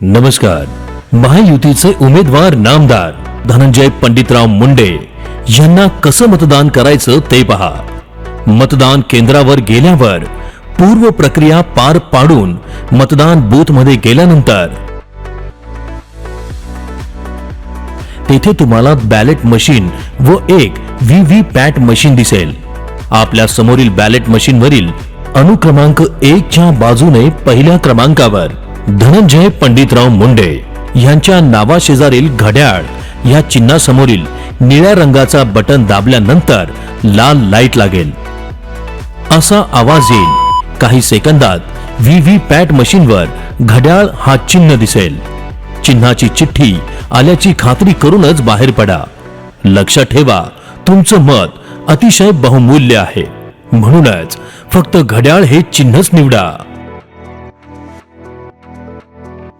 नमस्कार. महायुतीचे उमेदवार नामदार धनंजय पंडितराव मुंडे यांना कसं मतदान करायचं ते पहा. मतदान केंद्रावर गेल्यावर पूर्व प्रक्रिया पार पाडून मतदान बूथ मध्ये गेल्यानंतर तेथे तुम्हाला बॅलेट मशीन व एक व्हीव्हीपॅट मशीन दिसेल. आपल्या समोरील बॅलेट मशीन वरील अनुक्रमांक 1 च्या बाजूने पहिल्या क्रमांकावर धनंजय पंडितराव मुंडे यांच्या नावाशेजारील घड्याळ या चिन्हासमोरील निळ्या रंगाचा बटन दाबल्यानंतर लाल लाईट लागेल. असा आवाज येईल. काही सेकंदात व्हीव्हीपॅट मशीनवर घड्याळ हा चिन्ह दिसेल. चिन्हाची चिठ्ठी आल्याची खात्री करूनच बाहेर पडा. लक्षात ठेवा, तुमचं मत अतिशय बहुमूल्य आहे, म्हणूनच फक्त घड्याळ हे चिन्हच निवडा.